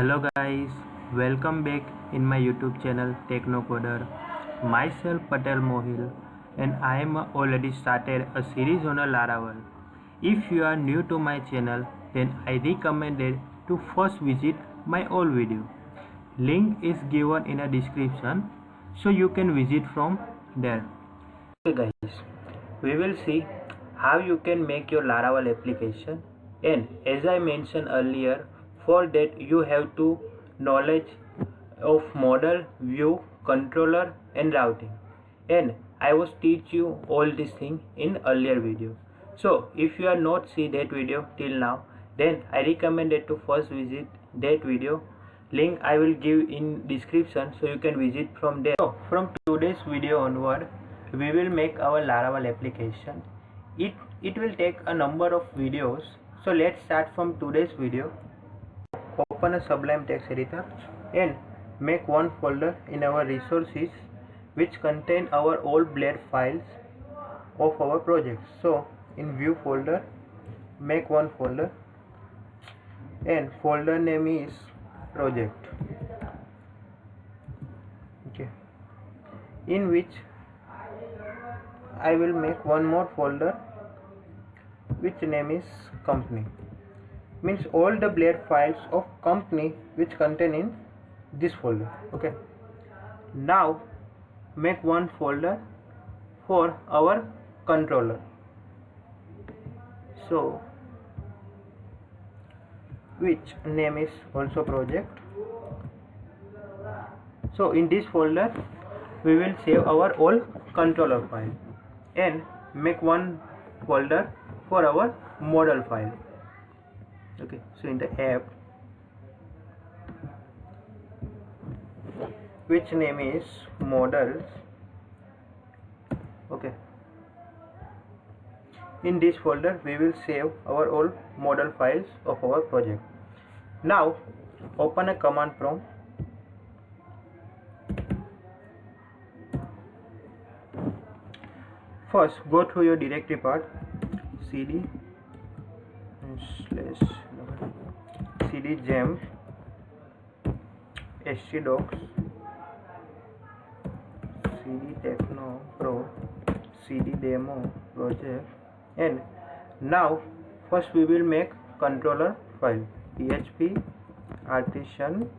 Hello guys, welcome back in my YouTube channel Technocoder. Myself Patel Mohil and I am already started a series on a Laravel. If you are new to my channel, then I recommended to first visit my old video. Link is given in a description so you can visit from there. Okay guys, we will see how you can make your Laravel application, and as I mentioned earlier, for that you have to knowledge of model, view, controller and routing, and I was teach you all these things in earlier video. So if you are not see that video till now, then I recommended to first visit that video. Link I will give in description so you can visit from there. So from today's video onward, we will make our Laravel application. It will take a number of videos. So let's start from today's video. Open a Sublime text editor and make one folder in our resources which contain our old blade files of our project. So in view folder, make one folder and folder name is project. Okay, in which I will make one more folder which name is company. Means all the blade files of company which contain in this folder. Okay, now make one folder for our controller. So which name is also project. So in this folder we will save our all controller file and make one folder for our model file. Okay, so in the app which name is models. Okay, in this folder we will save our all model files of our project. Now open a command prompt. First go through your directory path, cd / cd gem htdocs cd techno pro cd demo project, and now first we will make controller file php artisan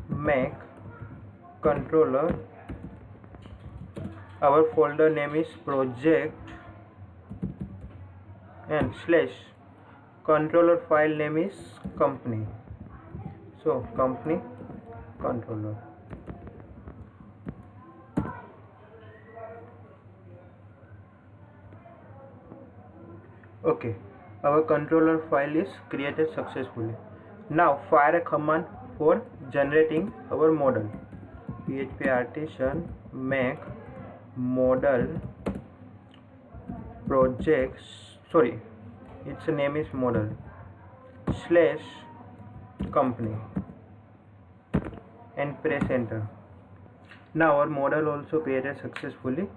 make controller. Our folder name is project and / controller file name is company. So company controller. Okay, our controller file is created successfully. Now fire a command for generating our model. php artisan make model projects, sorry, its name is model / company, and press enter. Now our model also created successfully.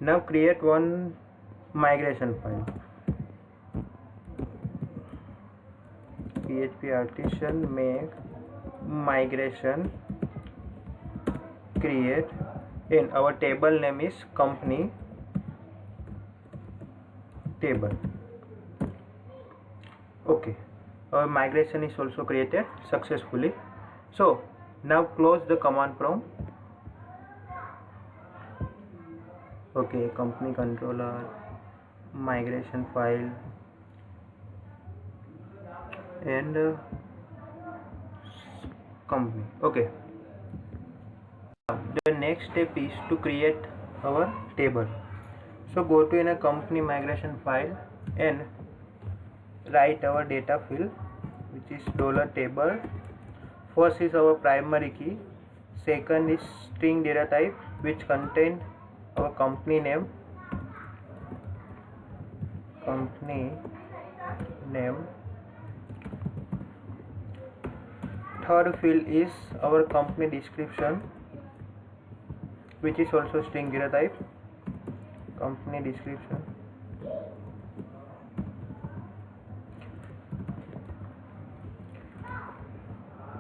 Now create one migration file, php artisan make migration create, and our table name is company table. Okay, our migration is also created successfully. So now close the command prompt. Okay, company controller migration file and company. Okay, the next step is to create our table. So go to in a company migration file and write our data field which is $table. First is our primary key, second is string data type which contain our company name, third field is our company description which is also string data type, company description.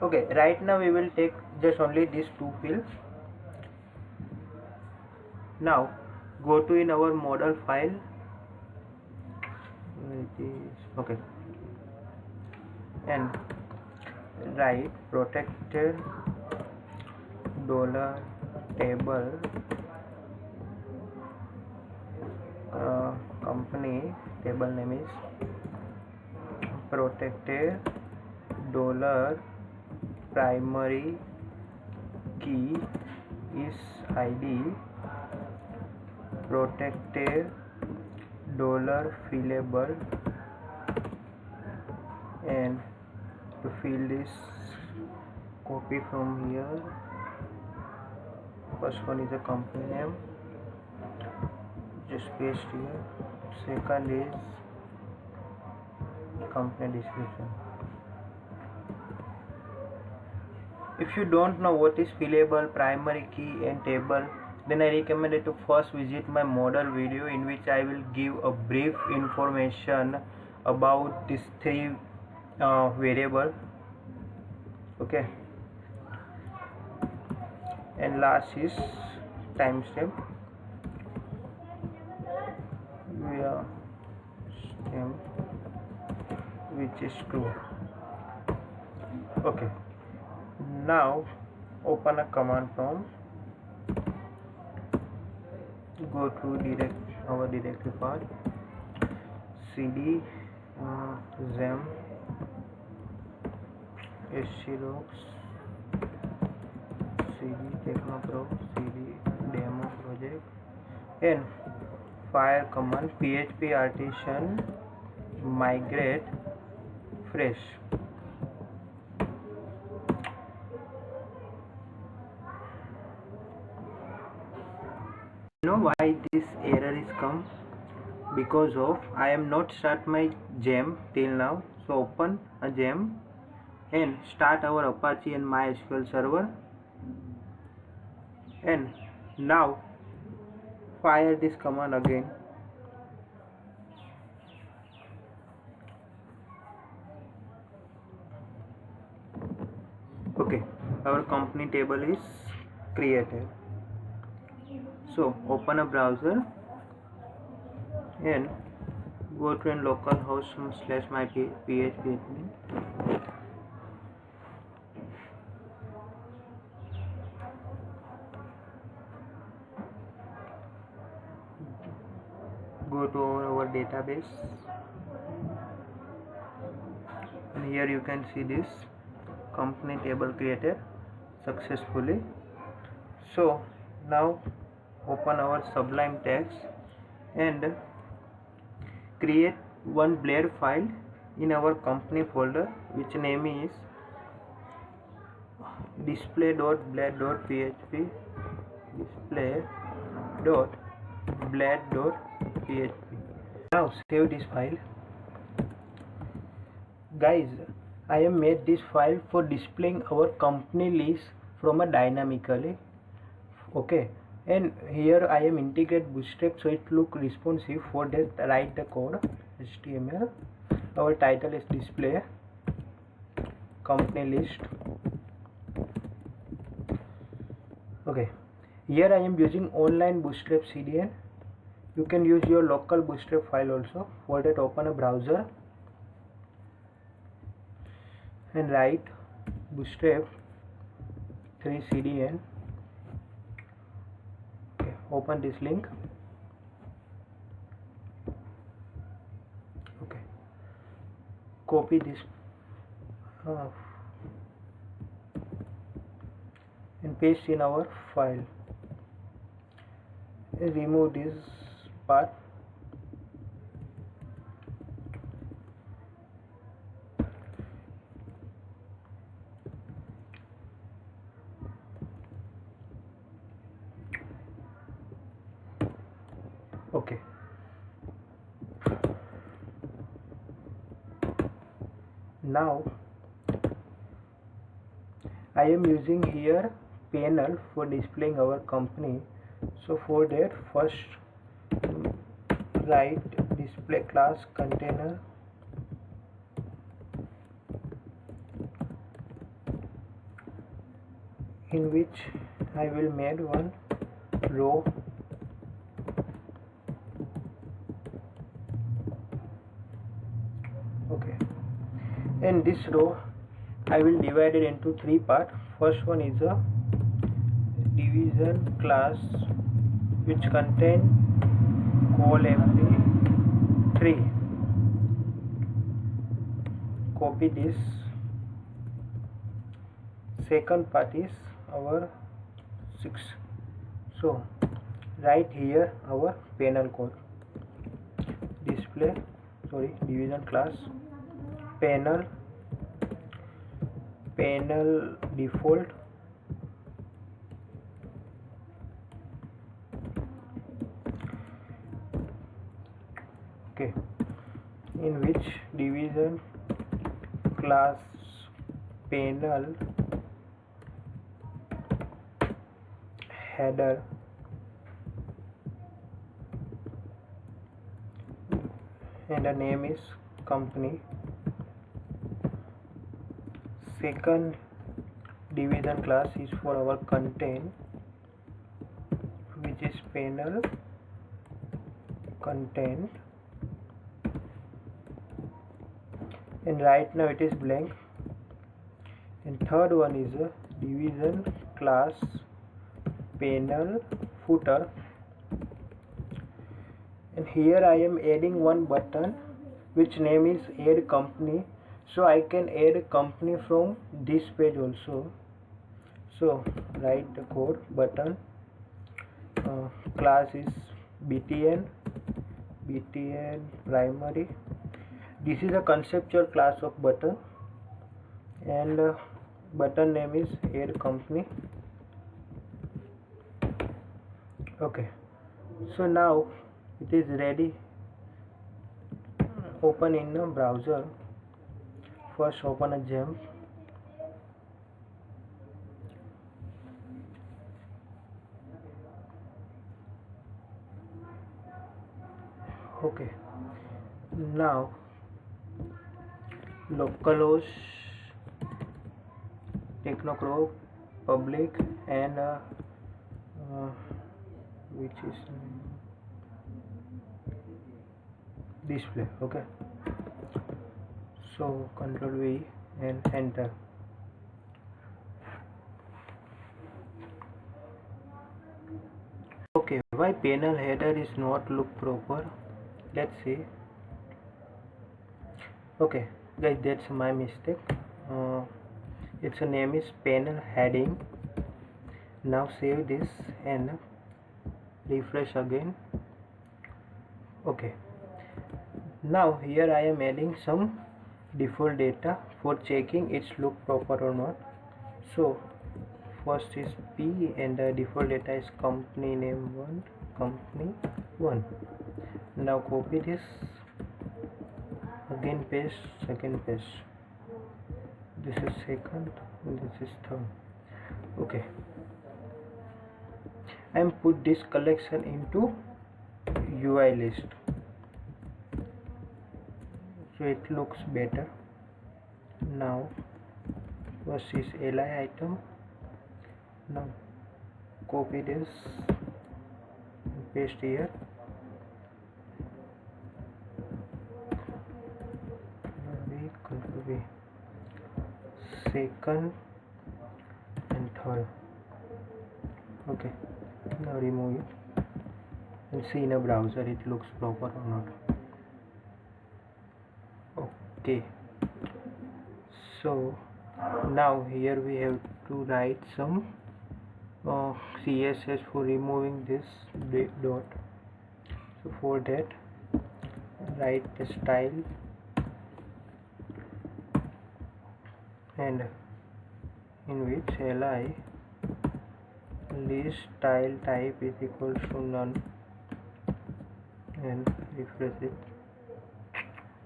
Okay, right now we will take just only these two fields. Now go to in our model file. Okay, and write protected dollar table company table name is protected dollar primary key is ID protected dollar fillable and the field is copy from here. First one is a company name, just paste here. Second is company description. If you don't know what is fillable, primary key and table, then I recommend you to first visit my model video in which I will give a brief information about these three variable. Okay, and last is timestamp. Which is true. Okay, now open a command prompt, go to our directory path, cd XAMPP scrocs cd technoproc cd demo project and fire command php artisan migrate fresh. You know why this error is come? Because of I am not start my gem till now. So open a gem and start our Apache and MySQL server, and now fire this command again. Okay, our company table is created. So open a browser and go to localhost / my php admin. Go to our database and here you can see this company table created successfully. So now open our Sublime Text and create one blade file in our company folder, which name is display.blade.php display.blade.php. Now save this file. Guys, I have made this file for displaying our company list from a dynamically. Okay, and here I am integrate Bootstrap so it look responsive. For that write the code HTML. Our title is display company list. Okay, here I am using online Bootstrap CDN. You can use your local Bootstrap file also. For that open a browser and write Bootstrap 3 CDN. Okay, open this link. Okay, copy this and paste in our file and remove this part. Okay, now I am using here panel for displaying our company. So for that first write display class container in which I will make one row. Okay, and this row I will divide it into three parts. First one is a division class which contain call mp3. Copy this. Second part is our 6. So write here our panel code. Division class panel default okay, in which division class panel header and the name is company. Second division class is for our content, which is panel content, and right now it is blank. And third one is a division class panel footer, and here I am adding one button which name is add company, so I can add company from this page also. So write the code button, class is btn primary. This is a conceptual class of button, and button name is add company. Okay, so now it is ready. Open in a browser. First open a gem. Okay, now localhost technocrow public and which is display. Okay, so Control V and enter. Okay, why panel header is not look proper? Let's see. Okay guys, that's my mistake. Its name is panel heading. Now save this and refresh again. Okay, now here I am adding some default data for checking it's look proper or not. So first is P and the default data is company name 1, company 1. Now copy this, again paste, second paste. This is second, this is third. Okay, and put this collection into UI list, so it looks better. Now first is li item. Now copy this, paste here. Control V, second and third. Okay, now remove it and see in a browser it looks proper or not. Okay, so now here we have to write some CSS for removing this dot. So for that, write the style and in which li list style type is equal to none, and refresh it.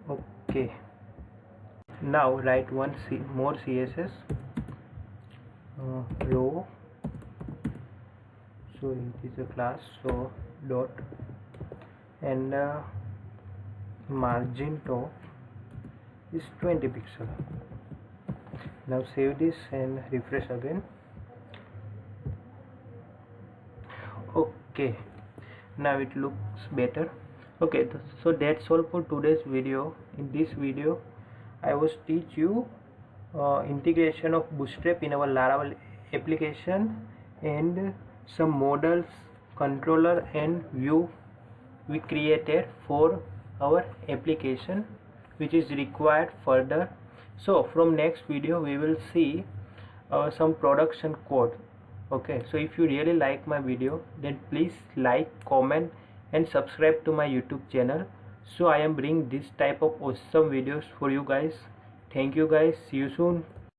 Okay, now write one more CSS row. So it is a class, so dot, and margin top is 20 pixel. Now save this and refresh again. Okay, now it looks better. Okay, so that's all for today's video. In this video I was teach you integration of Bootstrap in our Laravel application and some models, controller and view we created for our application, which is required further. So from next video we will see some production code. Okay, so if you really like my video, then please like, comment and subscribe to my YouTube channel, so I am bringing this type of awesome videos for you guys. Thank you guys, see you soon.